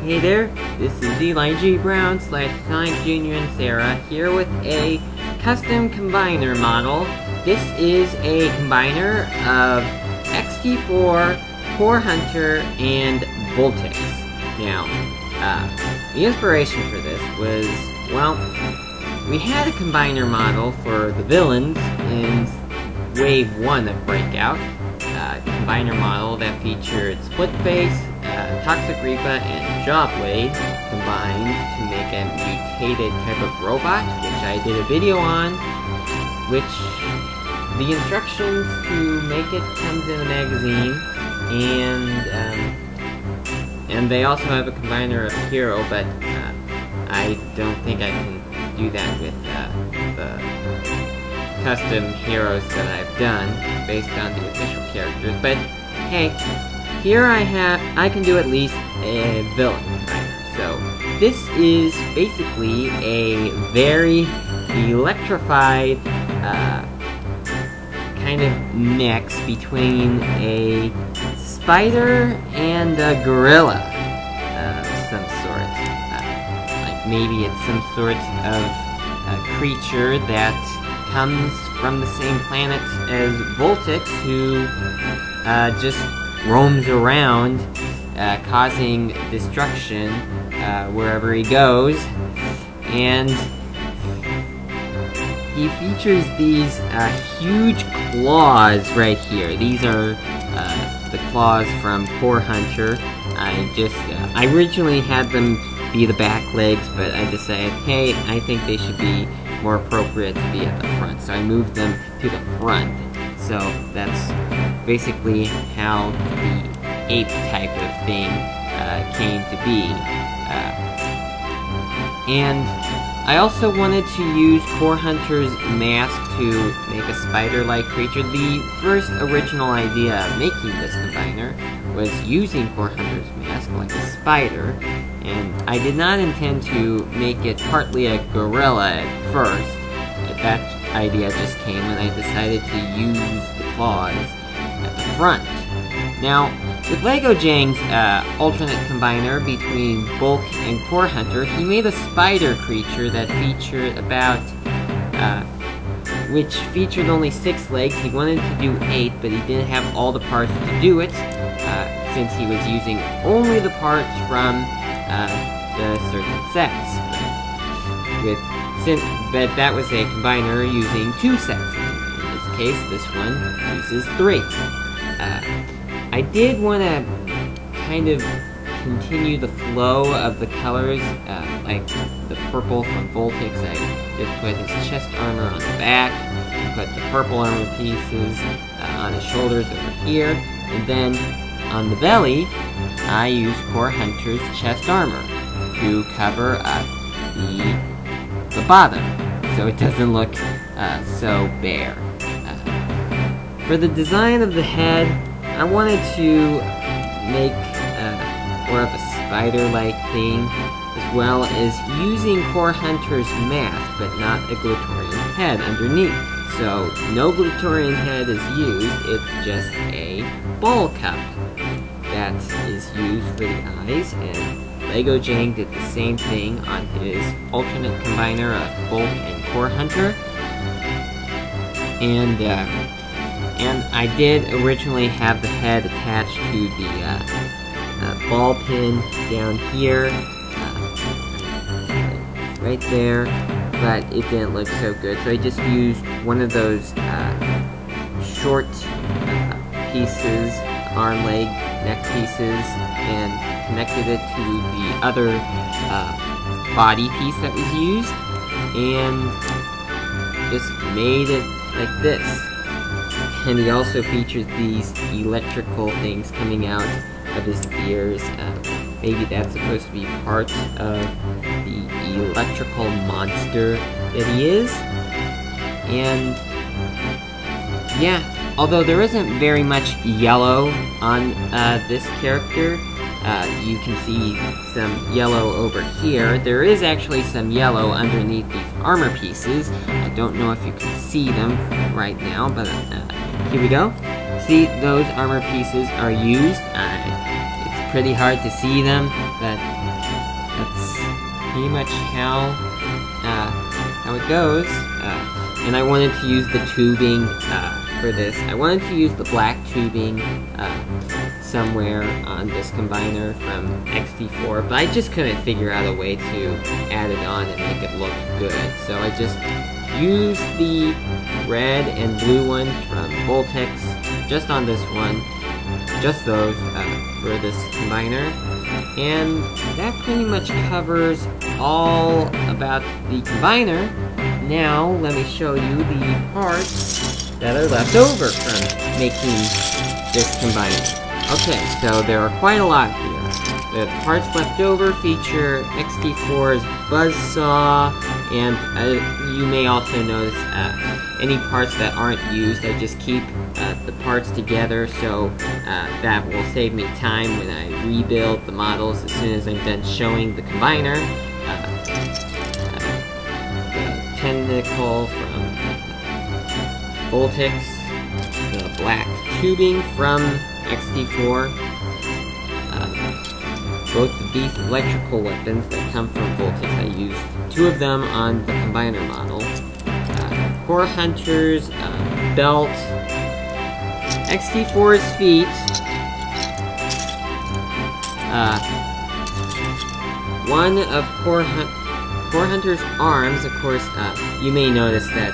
Hey there, this is Eli G. Brown / Sonic Jr. and Sarah here with a custom combiner model. This is a combiner of XT4, Core Hunter, and Voltix. Now, the inspiration for this was, well, we had a combiner model for the villains in Wave 1 of Breakout. Combiner model that featured Splitface, Toxic Reapa, and Jawblade combined to make a mutated type of robot, which I did a video on, which the instructions to make it comes in a magazine, and they also have a combiner of Hero, but I don't think I can do that with the custom heroes that I've done based on the official characters. But hey, here I can do at least a villain combiner. So this is basically a very electrified kind of mix between a spider and a gorilla of some sort. Like maybe it's some sort of creature that comes from the same planet as Voltix, who just roams around, causing destruction wherever he goes. And he features these huge claws right here. These are the claws from Core Hunter. I originally had them be the back legs, but I decided, hey, I think they should be more appropriate to be at the front, so I moved them to the front. So that's basically how the ape type of thing came to be. And I also wanted to use Core Hunter's mask to make a spider-like creature. The first original idea of making this combiner was using Core Hunter's mask like a spider, and I did not intend to make it partly a gorilla at first. That idea just came when I decided to use the claws at the front. Now, with Lego Jang's alternate combiner between Bulk and Core Hunter, he made a spider creature that featured which featured only 6 legs. He wanted to do 8, but he didn't have all the parts to do it, since he was using only the parts from the certain sets. But that was a combiner using 2 sets. In this case, this one uses 3. I did want to kind of continue the flow of the colors, like the purple from Voltix. I just put his chest armor on the back, put the purple armor pieces on his shoulders over here, and then on the belly, I used Core Hunter's chest armor to cover up the bottom, so it doesn't look so bare. For the design of the head, I wanted to make more of a spider-like thing, as well as using Core Hunter's mask, but not a Glutorian head underneath. So no Glutorian head is used, it's just a ball cup that is used for the eyes, and Lego Jang did the same thing on his alternate combiner of Bulk and Core Hunter. And I did originally have the head attached to the ball pin down here, right there, but it didn't look so good, so I just used one of those short pieces, arm, leg, neck pieces, and connected it to the other body piece that was used, and just made it like this. And he also features these electrical things coming out of his ears. Maybe that's supposed to be part of the electrical monster that he is. And yeah, although there isn't very much yellow on this character, you can see some yellow over here. There is actually some yellow underneath these armor pieces. I don't know if you can see them right now, but here we go. See, those armor pieces are used. It's pretty hard to see them, but pretty much how it goes. And I wanted to use the tubing for this. I wanted to use the black tubing somewhere on this combiner from XT4, but I just couldn't figure out a way to add it on and make it look good. So I just used the red and blue ones from Voltix just on this one, just those for this combiner. And that pretty much covers all about the combiner. Now let me show you the parts that are left over from making this combiner. Okay, so there are quite a lot here. The parts left over feature XT4's buzzsaw, and you may also notice any parts that aren't used. I just keep the parts together, so that will save me time when I rebuild the models as soon as I'm done showing the combiner. The tentacle from Voltix, the black tubing from XT4, both of these electrical weapons that come from Voltix. I used 2 of them on the combiner model. Core Hunter's belt, XT4's feet, one of Core Hunter's arms. Of course, you may notice that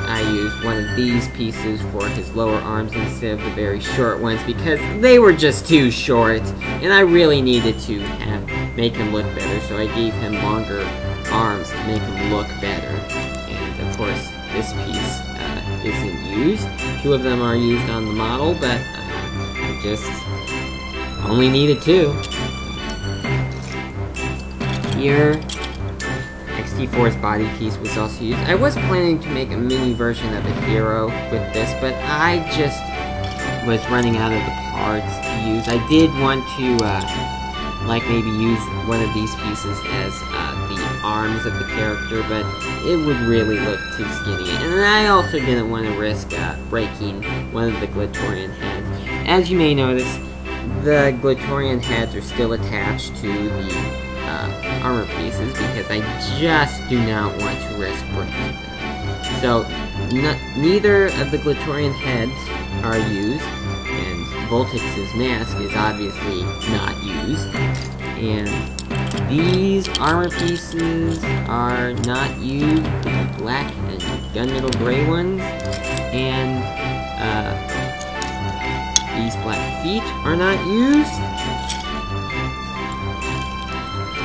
I used one of these pieces for his lower arms instead of the very short ones because they were just too short, and I really needed to make him look better, so I gave him longer arms to make him look better. And of course, this piece isn't used. 2 of them are used on the model, but I just only needed 2. Here, XT4's body piece was also used. I was planning to make a mini version of a hero with this, but I just was running out of the parts to use. I did want to, like, maybe use one of these pieces as the arms of the character, but it would really look too skinny. And I also didn't want to risk breaking one of the Glitorian heads. As you may notice, the Glitorian heads are still attached to the armor pieces because I just do not want to risk breaking them. So neither of the Glitorian heads are used, and Voltix's mask is obviously not used. And these armor pieces are not used, the black and gunmetal gray ones, and these black feet are not used.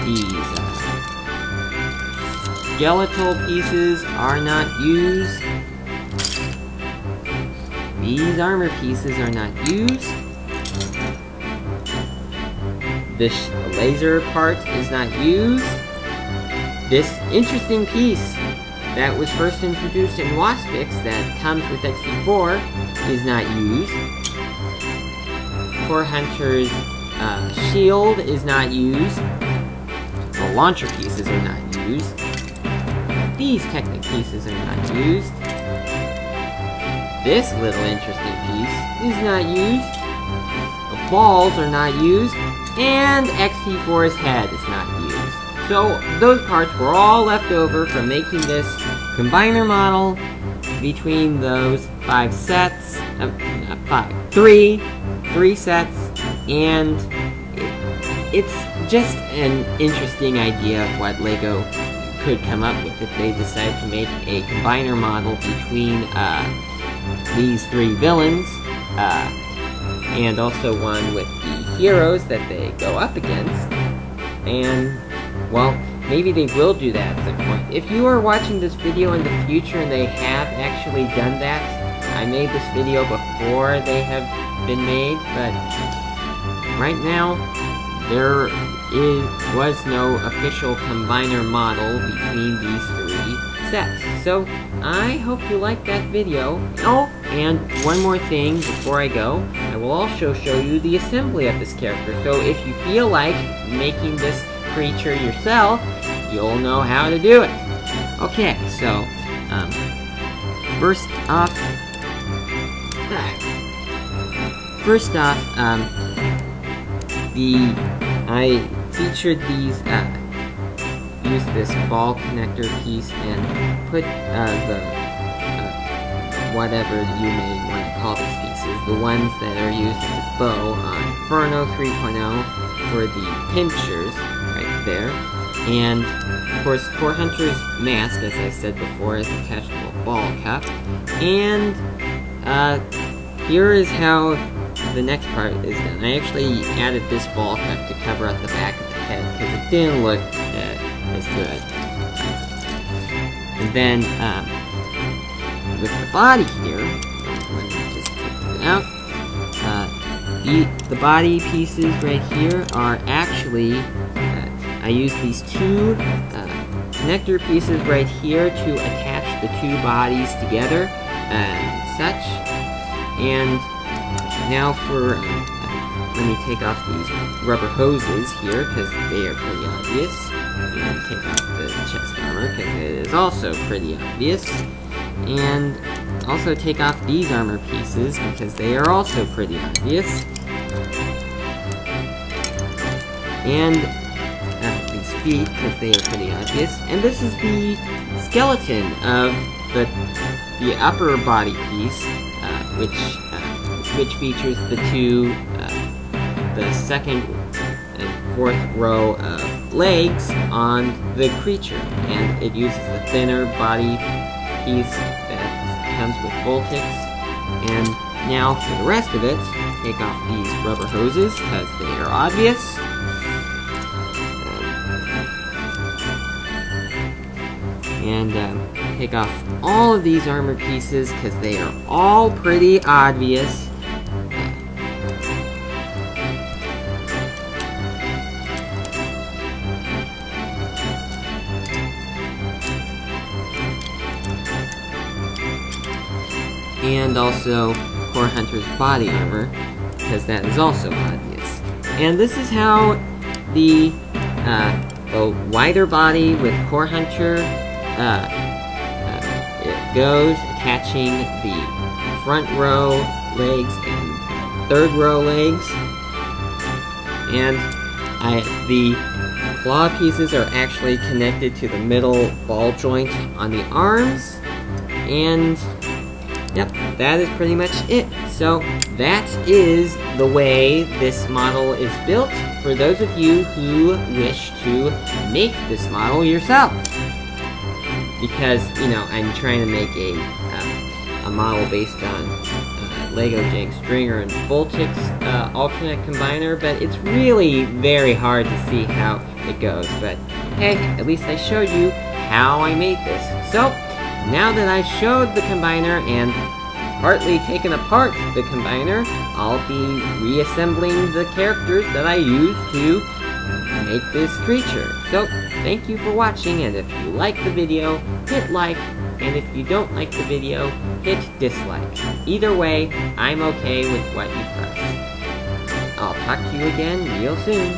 These skeletal pieces are not used. These armor pieces are not used. This laser part is not used. This interesting piece that was first introduced in Waspix that comes with XT4 is not used. Core Hunter's shield is not used. The launcher pieces are not used. These Technic pieces are not used. This little interesting piece is not used. The balls are not used. And XT4's head is not used. So those parts were all left over from making this combiner model between those 5 sets, 3 sets, and it's just an interesting idea of what LEGO could come up with if they decide to make a combiner model between these 3 villains, and also one with the heroes that they go up against. And, well, maybe they will do that at some point. If you are watching this video in the future and they have actually done that, I made this video before they have been made, but right now, there was no official combiner model between these 3 sets. So, I hope you liked that video. Oh, and one more thing before I go, I will also show you the assembly of this character. So if you feel like making this creature yourself, you'll know how to do it. Okay, so, first off, I featured these use this ball connector piece and put whatever you may want to call these pieces, the ones that are used as a bow on Inferno 3.0 for the pinchers, right there. And, of course, Core Hunter's mask, as I said before, is attached to a ball cap. And, here is how the next part is done. I actually added this ball cap to cover up the back of the head, because it didn't look as good. And then, with the body here, let me just take it out. The body pieces right here are actually, I use these two connector pieces right here to attach the two bodies together, such. And now for, let me take off these rubber hoses here, because they are pretty obvious. And take off the chest armor, because it is also pretty obvious. And also take off these armor pieces, because they are also pretty obvious. And these feet, because they are pretty obvious. And this is the skeleton of the upper body piece, which features the two, the second and fourth row of legs on the creature. And it uses the thinner body piece that comes with Voltix. And now for the rest of it, take off these rubber hoses, because they are obvious. And take off all of these armor pieces, because they are all pretty obvious. And also Core Hunter's body armor, because that is also obvious. And this is how the wider body with Core Hunter it goes, attaching the front row legs and third row legs. And the claw pieces are actually connected to the middle ball joint on the arms. And yep, that is pretty much it. So that is the way this model is built for those of you who wish to make this model yourself. Because, you know, I'm trying to make a model based on Lego Jank Stringer and Voltix alternate combiner, but it's really very hard to see how it goes. But hey, at least I showed you how I made this. So now that I showed the combiner and partly taken apart the combiner, I'll be reassembling the characters that I used to make this creature. So, thank you for watching, and if you like the video, hit like, and if you don't like the video, hit dislike. Either way, I'm okay with what you press. I'll talk to you again real soon.